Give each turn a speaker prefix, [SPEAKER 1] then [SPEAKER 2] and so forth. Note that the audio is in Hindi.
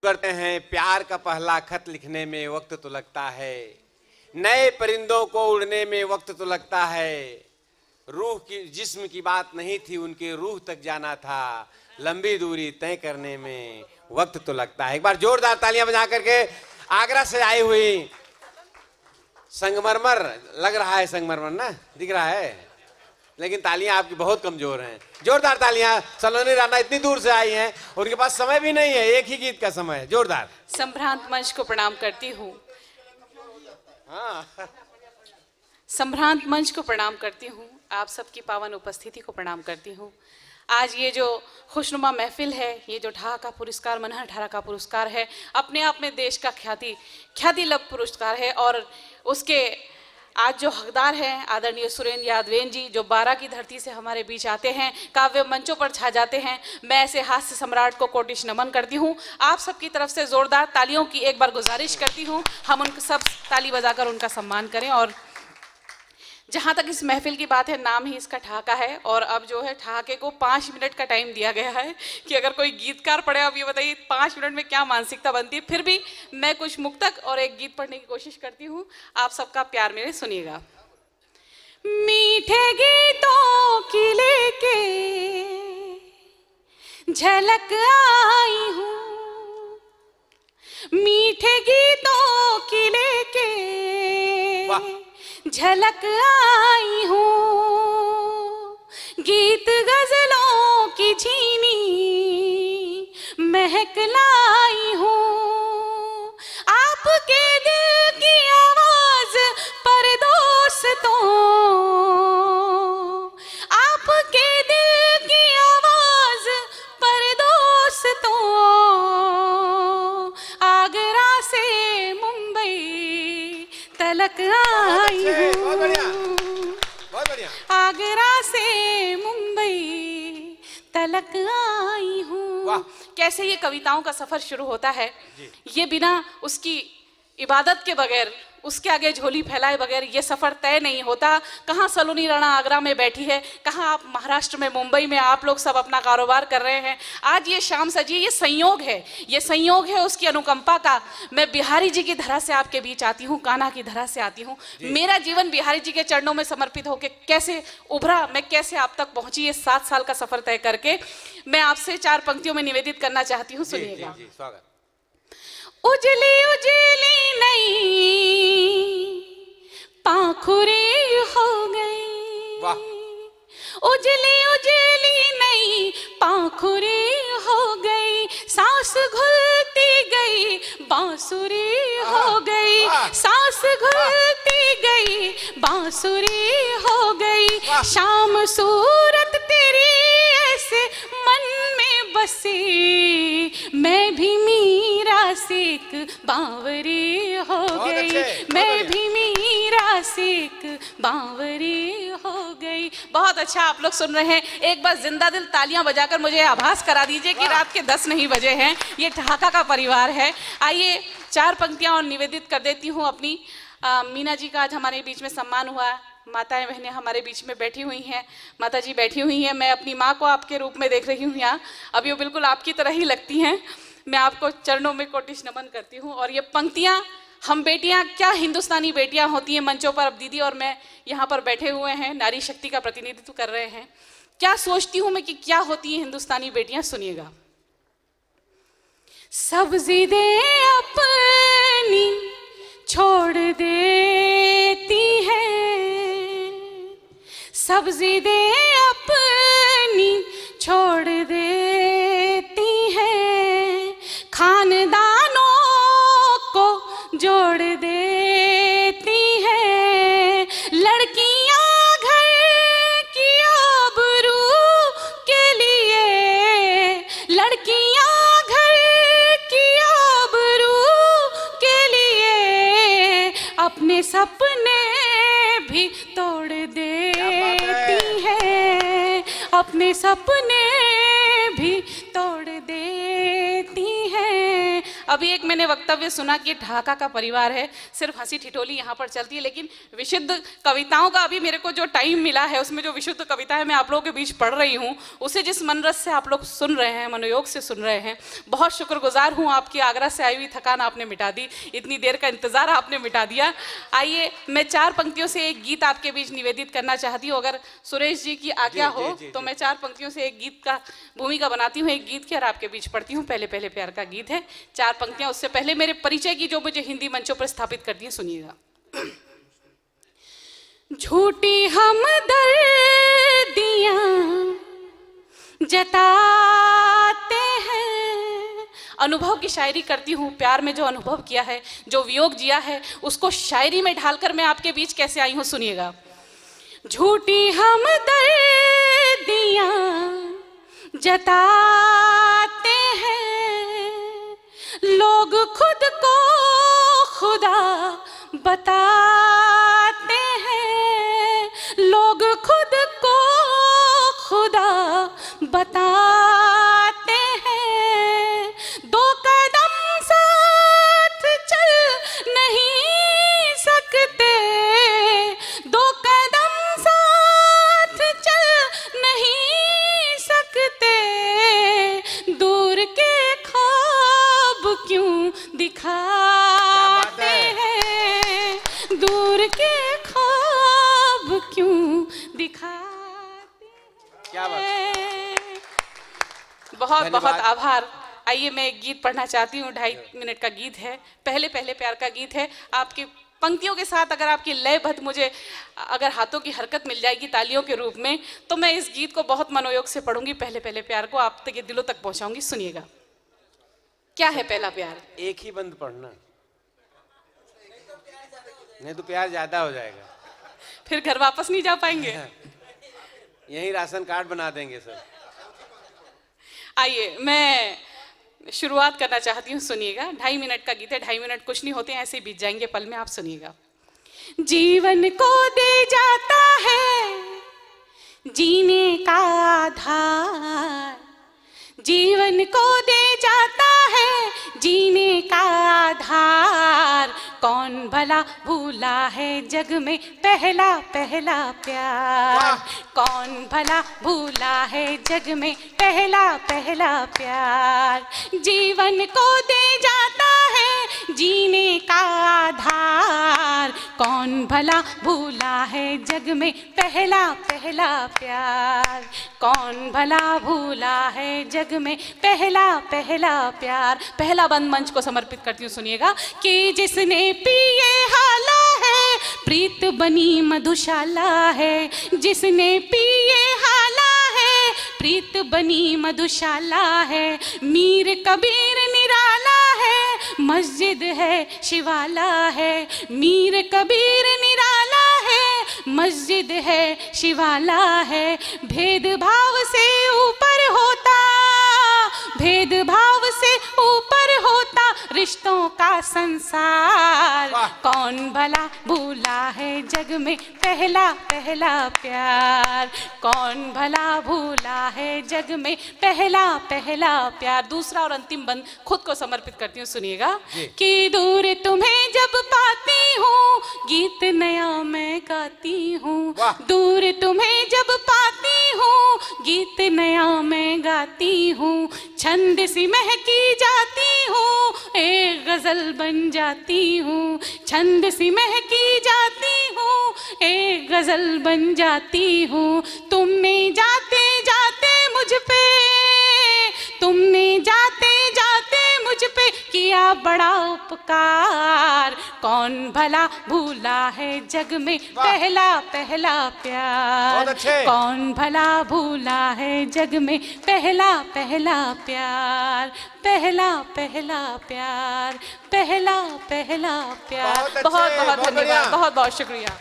[SPEAKER 1] करते हैं। प्यार का पहला खत लिखने में वक्त तो लगता है, नए परिंदों को उड़ने में वक्त तो लगता है। रूह की जिस्म की बात नहीं थी, उनके रूह तक जाना था। लंबी दूरी तय करने में वक्त तो लगता है। एक बार जोरदार तालियां बजा करके आगरा से आई हुई संगमरमर, लग रहा है संगमरमर ना, दिख रहा है, लेकिन तालियां आपकी बहुत कमजोर हैं। जोरदार तालियां। सलोनी राणा इतनी दूर से आई हैं, उनके पास समय भी नहीं है, एक ही गीत का समय है। जोरदार।
[SPEAKER 2] संभ्रांत मंच को प्रणाम करती हूँ।
[SPEAKER 1] हाँ,
[SPEAKER 2] संभ्रांत मंच को प्रणाम करती हूँ। आप सबकी पावन उपस्थिति को प्रणाम करती हूँ। आज ये जो खुशनुमा महफिल है, ये जो ढाका पुरस्कार, मनहर ढाका पुरस्कार है, अपने आप में देश का ख्याति लव पुरस्कार है। और उसके आज जो हकदार हैं आदरणीय सुरेंद्र यादवेन जी, जो 12 की धरती से हमारे बीच आते हैं, काव्य मंचों पर छा जाते हैं, मैं ऐसे हास्य सम्राट को कोटिश नमन करती हूँ। आप सबकी तरफ से जोरदार तालियों की एक बार गुजारिश करती हूँ। हम उनको सब ताली बजाकर उनका सम्मान करें। और जहाँ तक इस महफिल की बात है, नाम ही इसका ठहाका है। और अब जो है ठहाके को 5 मिनट का टाइम दिया गया है कि अगर कोई गीतकार पढ़े, अब ये बताइए 5 मिनट में क्या मानसिकता बनती है। फिर भी मैं कुछ मुक्तक और एक गीत पढ़ने की कोशिश करती हूँ। आप सबका प्यार मेरे सुनिएगा। मीठे गीतों की लेके झलक आई हूँ, मीठे गीतों की लेके झलक आई हूँ, गीत गजलों की छीनी महक लाई हूँ। आपके दिल की आवाज पर दोस्तों, आपके दिल की आवाज पर दोस्तों, आगरा से मुंबई तलक आई हूँ, आगरा से मुंबई तलक आई हूँ। कैसे ये कविताओं का सफर शुरू होता है, ये बिना उसकी इबादत के बगैर, उसके आगे झोली फैलाए बगैर ये सफर तय नहीं होता। कहाँ सलोनी राणा आगरा में बैठी है, कहाँ आप महाराष्ट्र में, मुंबई में आप लोग सब अपना कारोबार कर रहे हैं। आज ये शाम सजी, ये संयोग है, ये संयोग है उसकी अनुकंपा का। मैं बिहारी जी की धरा से आपके बीच आती हूँ, कान्हा की धरा से आती हूँ। मेरा जीवन बिहारी जी के चरणों में समर्पित होकर कैसे उभरा, मैं कैसे आप तक पहुंची, ये 7 साल का सफर तय करके मैं आपसे 4 पंक्तियों में निवेदित करना चाहती हूँ। सुनिएगा। उजली उजली नई पाखुरी हो गई, उजली उजली नई पाखुरी हो गई, सांस घुलती गई बांसुरी हो गई, सांस घुलती गई बांसुरी हो गई। शाम सूरत तेरी ऐसे मन में बसी, मैं भी मीरा सीख बावरी हो गई, मैं भी मीरा सीख बावरी हो गई। बहुत अच्छा, आप लोग सुन रहे हैं। एक बार जिंदा दिल तालियां बजाकर मुझे आभास करा दीजिए कि रात के 10 नहीं बजे हैं। ये ढाका का परिवार है। आइए 4 पंक्तियां और निवेदित कर देती हूँ अपनी। मीना जी का आज हमारे बीच में सम्मान हुआ, माताएं बहनें हमारे बीच में बैठी हुई हैं, माता जी बैठी हुई हैं। मैं अपनी माँ को आपके रूप में देख रही हूँ यहाँ, अब ये बिल्कुल आपकी तरह ही लगती हैं। मैं आपको चरणों में कोटिश नमन करती हूँ। और ये पंक्तियाँ, हम बेटियाँ, क्या हिंदुस्तानी बेटियाँ होती हैं मंचों पर। अब दीदी और मैं यहाँ पर बैठे हुए हैं, नारी शक्ति का प्रतिनिधित्व कर रहे हैं। क्या सोचती हूँ मैं कि क्या होती हैं हिंदुस्तानी बेटियाँ, सुनिएगा। सब्जी दे अपनी छोड़ देती है, सब्जी दे अपनी छोड़ देती है, खानदानों को जोड़ देती है, लड़कियां घर की आबरू के लिए, लड़कियां घर की आबरू के लिए अपने सपने भी तोड़ देती है, अपने सपने भी तोड़ देती है। अभी एक मैंने वक्तव्य सुना कि ढाका का परिवार है, सिर्फ हंसी ठिठोली यहाँ पर चलती है, लेकिन विशुद्ध कविताओं का अभी मेरे को जो टाइम मिला है उसमें जो विशुद्ध कविताएं मैं आप लोगों के बीच पढ़ रही हूँ, उसे जिस मनरस से आप लोग सुन रहे हैं, मनोयोग से सुन रहे हैं, बहुत शुक्रगुजार हूँ। आपकी आगरा से आई हुई थकान आपने मिटा दी, इतनी देर का इंतजार आपने मिटा दिया। आइए मैं 4 पंक्तियों से एक गीत आपके बीच निवेदित करना चाहती हूँ, अगर सुरेश जी की आज्ञा हो तो मैं 4 पंक्तियों से एक गीत का भूमिका बनाती हूँ, एक गीत की, और आपके बीच पढ़ती हूँ। पहले पहले प्यार का गीत है, 4 पंक्तियां। उससे पहले मेरे परिचय की जो मुझे हिंदी मंचों पर स्थापित कर दिए, सुनिएगा। झूठी हमदर्दियां जताते हैं, अनुभव की शायरी करती हूँ। प्यार में जो अनुभव किया है, जो वियोग जिया है, उसको शायरी में ढालकर मैं आपके बीच कैसे आई हूँ, सुनिएगा। झूठी हमदर्दियां जताते हैं, लोग खुद को खुदा बताते हैं, लोग खुद को खुदा बताते हैं। 2 कदम साथ चल नहीं सकते, 2 कदम साथ चल नहीं सकते, दूर के ख्वाब क्यों दिखाते हैं, दूर के ख्वाब क्यों दिखाते हैं।
[SPEAKER 1] क्या बात।
[SPEAKER 2] बहुत बहुत आभार। आइए मैं एक गीत पढ़ना चाहती हूँ, 2.5 मिनट का गीत है, पहले पहले प्यार का गीत है। आपकी पंक्तियों के साथ अगर आपकी लयबद्ध मुझे अगर हाथों की हरकत मिल जाएगी तालियों के रूप में, तो मैं इस गीत को बहुत मनोयोग से पढ़ूंगी। पहले पहले प्यार को आप तक, दिलों तक पहुंचाऊंगी। सुनिएगा, क्या है पहला प्यार।
[SPEAKER 1] एक ही बंद पढ़ना, नहीं तो प्यार ज्यादा हो जाएगा,
[SPEAKER 2] फिर घर वापस नहीं जा पाएंगे।
[SPEAKER 1] यही राशन कार्ड बना देंगे सर।
[SPEAKER 2] आइए मैं शुरुआत करना चाहती हूँ, सुनिएगा। 2.5 मिनट का गीत है, 2.5 मिनट कुछ नहीं होते, ऐसे ही बीत जाएंगे पल में, आप सुनिएगा। जीवन को दे जाता है जीने का आधार, जीवन को दे जाता है जीने का आधार, कौन भला भूला है जग में पहला पहला प्यार, कौन भला भूला है जग में पहला पहला प्यार। जीवन को दे जाता है जीने का आधार, कौन भला भूला है जग में पहला पहला प्यार, कौन भला भूला है जग में पहला पहला प्यार। पहला बंद मंच को समर्पित करती हूँ, सुनिएगा। कि जिसने पिए हाला है प्रीत बनी मधुशाला है, जिसने पिए हाला है प्रीत बनी मधुशाला है, मीर कबीर निराला है मस्जिद है शिवाला है, मीर कबीर निराला है मस्जिद है शिवाला है। भेदभाव से ऊपर होता, भेदभाव से ऊपर होता रिश्तों का संसार, कौन भला भूला है जग में पहला पहला प्यार, कौन भला भूला है जग में पहला पहला प्यार। दूसरा और अंतिम बंद खुद को समर्पित करती हूँ, सुनिएगा। कि दूर तुम्हें जब पाती हूँ गीत नया मैं गाती हूँ, दूर तुम्हें जब पाती हूँ गीत नया मैं गाती हूँ, छंद सी महकी जाती हूँ एक गजल बन जाती हूँ, छंद सी महकी जाती हूँ एक गजल बन जाती हूँ। तुमने जाते जाते मुझ पे, तुमने जाते जाते मुझ पे किया बड़ा उपकार, कौन भला भूला है जग में पहला पहला प्यार, कौन भला भूला है जग में पहला पहला प्यार, पहला पहला प्यार, पहला पहला प्यार। बहुत बहुत धन्यवाद, बहुत बहुत शुक्रिया।